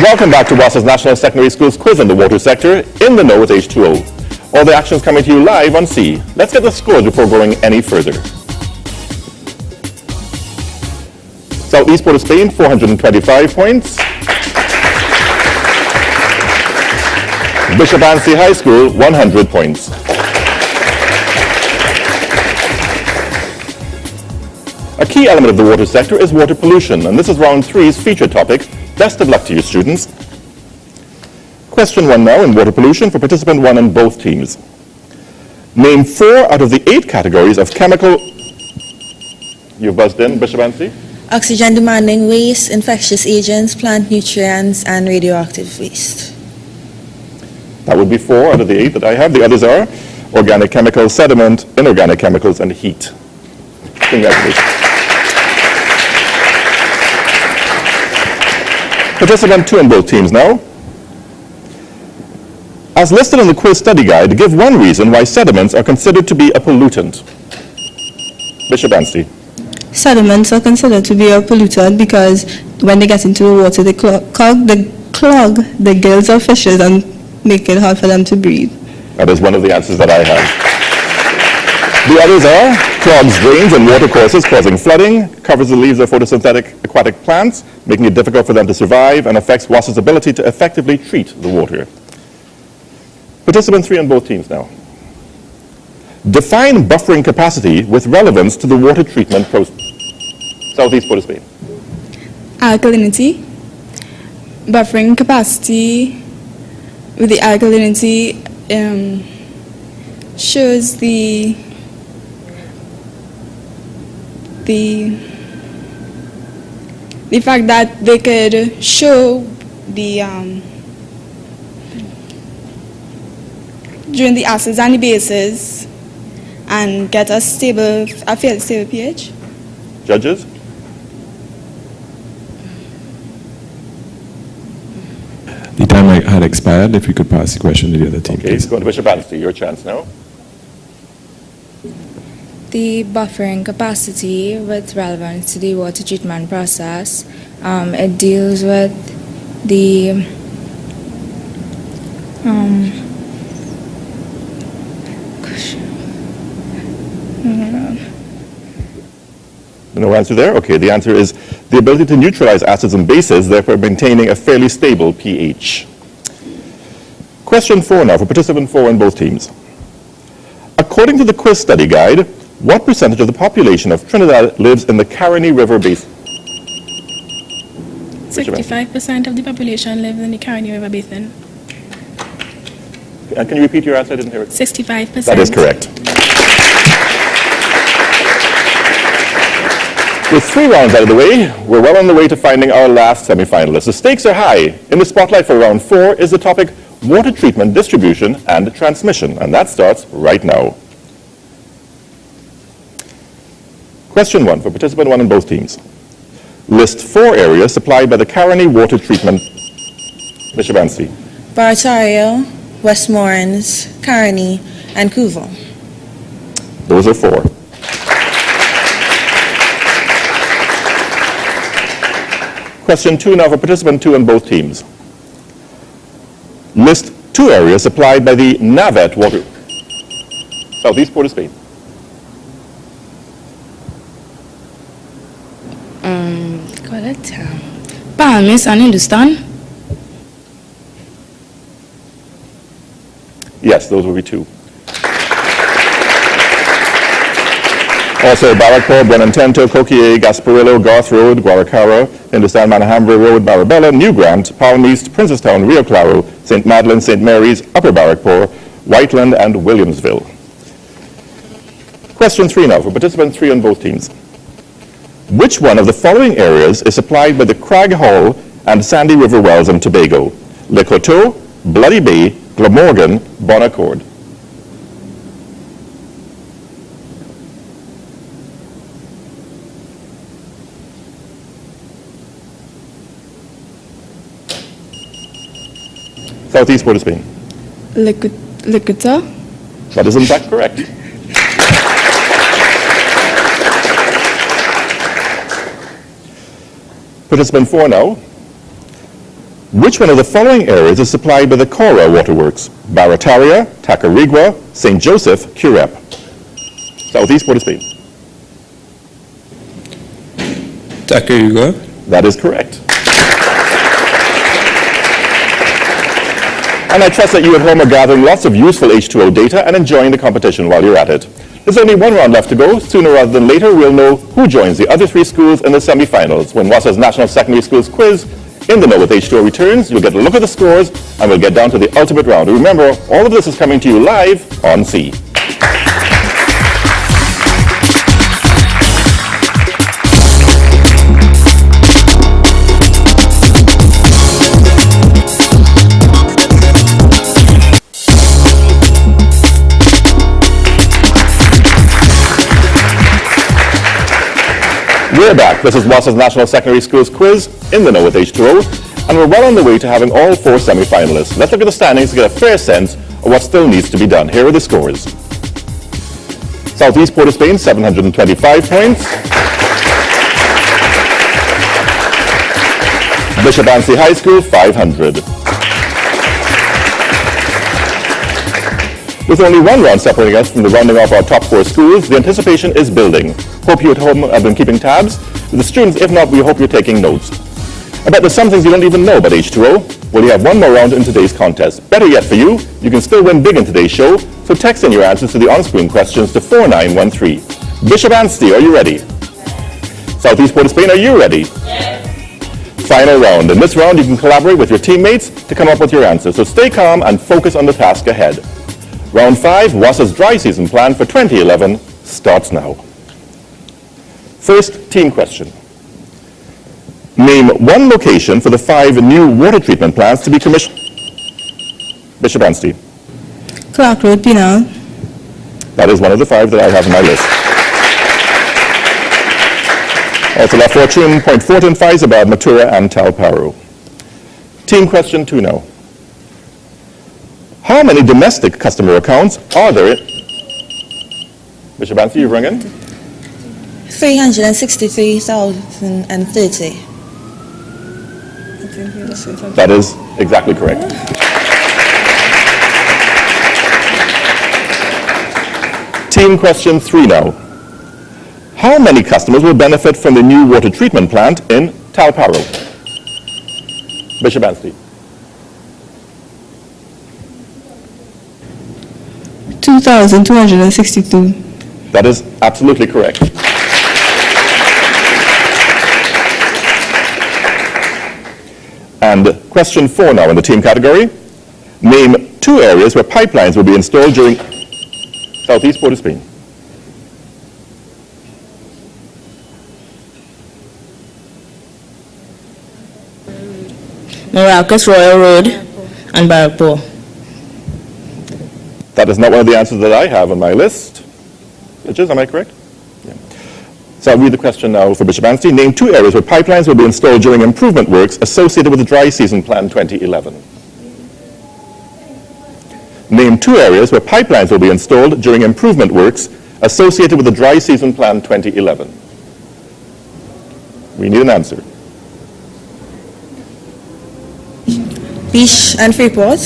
Welcome back to WASA's National Secondary Schools Quiz on the Water Sector, In the Know with H2O. All the actions coming to you live on C. Let's get the scores before going any further. Southeast Port of Spain, 425 points. Bishop Anstey High School, 100 points. A key element of the water sector is water pollution, and this is round 3's feature topic. Best of luck to you, students. Question 1 now in water pollution for participant 1 in both teams. Name 4 out of the 8 categories of chemical... You've buzzed in, Bishop Anstey? Oxygen-demanding waste, infectious agents, plant nutrients, and radioactive waste. That would be 4 out of the 8 that I have. The others are organic chemicals, sediment, inorganic chemicals, and heat. Congratulations. Participant 2 in both teams now. As listed in the quiz study guide, give one reason why sediments are considered to be a pollutant. Bishop Anstey. Sediments are considered to be a pollutant because when they get into the water, they clog the gills of fishes and make it hard for them to breathe. That is one of the answers that I have. The others are clogs drains and water courses causing flooding, covers the leaves of photosynthetic aquatic plants, making it difficult for them to survive, and affects WASA's ability to effectively treat the water. Participant 3 on both teams now. Define buffering capacity with relevance to the water treatment process. Southeast Port of Spain. Alkalinity. Buffering capacity with the alkalinity shows the fact that they could show the during the acids and the bases and get a fairly stable pH. Judges? The time had expired. If you could pass the question to the other team, Okay, please. go to Bishop Anstey. Your chance now. The buffering capacity with relevance to the water treatment process, it deals with the No answer there? Okay, the answer is the ability to neutralize acids and bases, therefore maintaining a fairly stable pH. Question 4 now for participant 4 in both teams. According to the quiz study guide, what percentage of the population of Trinidad lives in the Caroni River Basin? 65% of the population lives in the Caroni River Basin. And can you repeat your answer? I didn't hear it. 65%. That is correct. With 3 rounds out of the way, we're well on the way to finding our last semi-finalist. The stakes are high. In the spotlight for round 4 is the topic water treatment, distribution, and transmission. And that starts right now. Question 1 for participant 1 in both teams. List 4 areas supplied by the Caroni water treatment. Bishop Anstey. Barataria, Westmorelands, Caroni, and Couval. Those are 4. Question 2 now for participant 2 in both teams. List 2 areas supplied by the Navet water. Southeast Port of Spain. Palmis and Hindustan. Yes, those will be 2. Also, Barrackpore, Buenantento, Coquille, Gasparillo, Garth Road, Guaracara, Hindustan Manahambra Road, Barabella, New Grant, Palm East, Princestown, Rio Claro, St. Madeleine, St. Mary's, Upper Barrackpore, Whiteland, and Williamsville. Question 3 now for participant 3 on both teams. Which one of the following areas is supplied by the Crag Hall and Sandy River wells in Tobago? Le Coteau, Bloody Bay, Glamorgan, Bon Accord. Southeast Port of Spain. Licata. That is in fact correct. Participant 4 now. Which one of the following areas is supplied by the Cora Waterworks? Barataria, Tacarigua, St. Joseph, Curep. Southeast Port of Spain. Tacarigua. That is correct. And I trust that you at home are gathering lots of useful H2O data and enjoying the competition while you're at it. There's only one round left to go. Sooner rather than later, we'll know who joins the other three schools in the semifinals. When WASA's National Secondary Schools Quiz In the Know with H2O returns, you'll get a look at the scores, and we'll get down to the ultimate round. Remember, all of this is coming to you live on C. We're back. This is WASA's National Secondary Schools Quiz, In the Know with H2O, and we're well on the way to having all four semi-finalists. Let's look at the standings to get a fair sense of what still needs to be done. Here are the scores. Southeast Port of Spain, 725 points. Bishop Anstey High School, 500. With only one round separating us from the rounding off our top four schools, the anticipation is building. Hope you at home have been keeping tabs. With the students, if not, we hope you're taking notes. I bet there's some things you don't even know about H2O. Well, you have one more round in today's contest. Better yet for you, you can still win big in today's show, so text in your answers to the on-screen questions to 4913. Bishop Anstey, are you ready? Southeast Port of Spain, are you ready? Yes. Final round. In this round, you can collaborate with your teammates to come up with your answers, so stay calm and focus on the task ahead. Round 5, WASA's dry season plan for 2011 starts now. First team question. Name one location for the 5 new water treatment plants to be commissioned. Bishop Anstey. Clark Road, Pinal. That is one of the 5 that I have on my list. Also La Fortune, Point Fortin, Faizabad, Matura, and Talparo. Team question 2 now. How many domestic customer accounts are there? Bishop Anstey, you've rung in? 363,030. That is exactly correct. Team question 3 now. How many customers will benefit from the new water treatment plant in Talparo? Bishop Anstey. 2,262. That is absolutely correct. And question 4 now in the team category. Name 2 areas where pipelines will be installed during Southeast Port of Spain. Maracas, Royal Road, and Barrackpore. That is not one of the answers that I have on my list. Judges, am I correct? Yeah. So I'll read the question now for Bishop Anstey. Name 2 areas where pipelines will be installed during improvement works associated with the dry season plan 2011. Name 2 areas where pipelines will be installed during improvement works associated with the dry season plan 2011. We need an answer. Beach and Freeport.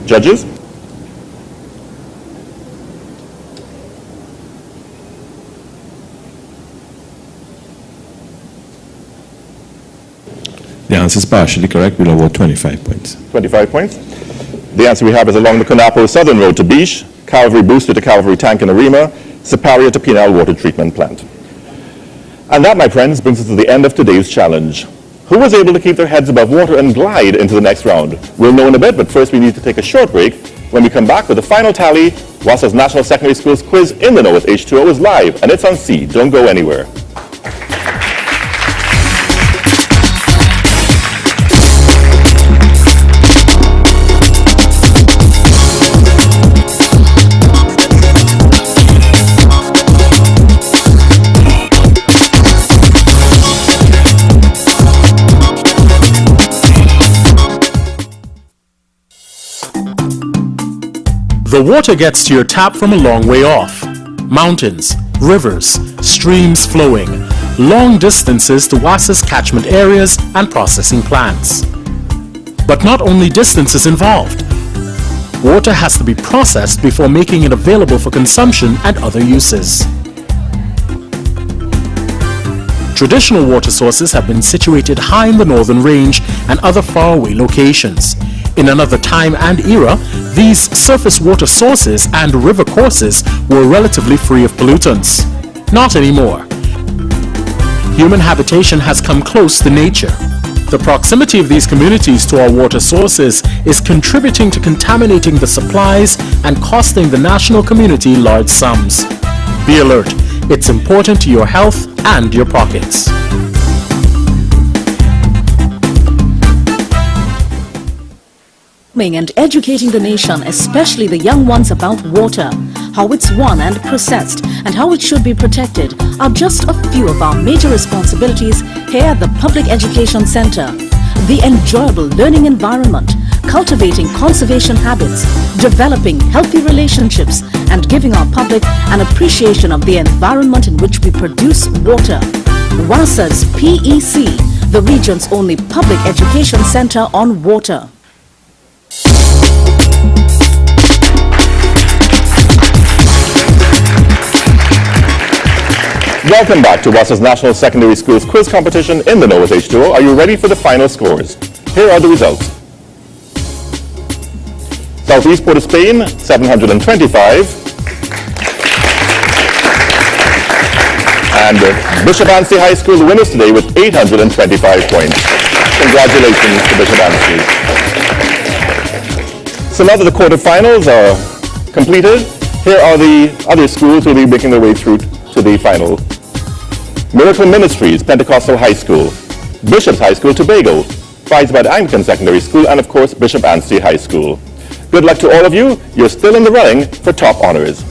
Judges? The answer is partially correct. We'll award 25 points. 25 points. The answer we have is along the Conapo Southern Road to Beach, Calvary Booster to Calvary Tank in Arima, Siparia to Pinal Water Treatment Plant. And that, my friends, brings us to the end of today's challenge. Who was able to keep their heads above water and glide into the next round? We'll know in a bit, but first we need to take a short break. When we come back with the final tally, WASA's National Secondary Schools Quiz In the Know with H2O is live, and it's on C. Don't go anywhere. The water gets to your tap from a long way off. Mountains, rivers, streams flowing. long distances to WASA's catchment areas and processing plants. But not only distance is involved. Water has to be processed before making it available for consumption and other uses. Traditional water sources have been situated high in the northern range and other faraway locations. In another time and era, these surface water sources and river courses were relatively free of pollutants. Not anymore. Human habitation has come close to nature. The proximity of these communities to our water sources is contributing to contaminating the supplies and costing the national community large sums. Be alert. It's important to your health and your pockets. And educating the nation, especially the young ones, about water, how it's won and processed, and how it should be protected are just a few of our major responsibilities here at the Public Education Center. The enjoyable learning environment, cultivating conservation habits, developing healthy relationships, and giving our public an appreciation of the environment in which we produce water. WASA's PEC, the region's only public education center on water. Welcome back to WASA's National Secondary Schools Quiz Competition in the Know with H2O. Are you ready for the final scores? Here are the results. Southeast Port of Spain, 725. And Bishop Anstey High School, the winners today with 825 points. Congratulations to Bishop Anstey. So now that the quarterfinals are completed, here are the other schools who will be making their way through to the final. Miracle Ministries, Pentecostal High School, Bishop's High School, Tobago, Friesbad Anglican Secondary School, and of course Bishop Anstey High School. Good luck to all of you. You're still in the running for top honors.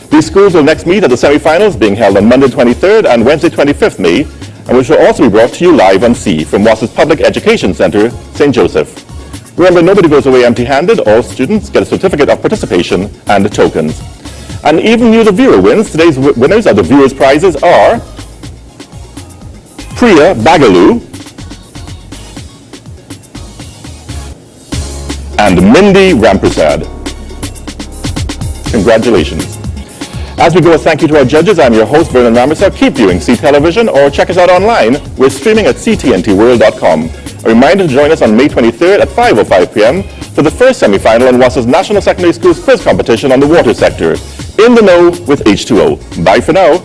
These schools will next meet at the semi-finals being held on Monday 23rd and Wednesday 25th May, and which will also be brought to you live on C from WASA's Public Education Center, St. Joseph. Remember, nobody goes away empty-handed. All students get a certificate of participation and tokens. And even you, the viewer, wins. Today's winners of the viewers' prizes are Priya Bagaloo and Mindy Ramprasad. Congratulations. As we go, a thank you to our judges. I'm your host, Vernon Ramprasad. Keep viewing C Television or check us out online. We're streaming at ctntworld.com. A reminder to join us on May 23rd at 5:05 p.m. for the first semi-final in WASA's National Secondary Schools Quiz Competition on the water sector. In the Know with H2O. Bye for now.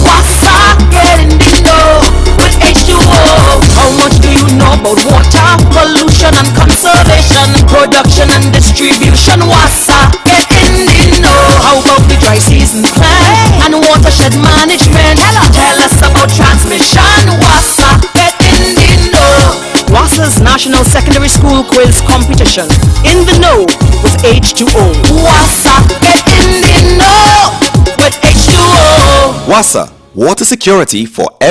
WASA, get in the know with H2O. How much do you know about water, pollution and conservation, production and distribution? WASA, get in the know. How about the dry season plan and watershed management? Tell us about transmission. WASA, get in the know. WASA's National Secondary School Quiz Competition. In the Know with H2O. WASA, get in the know with H2O. WASA, water security for everyone.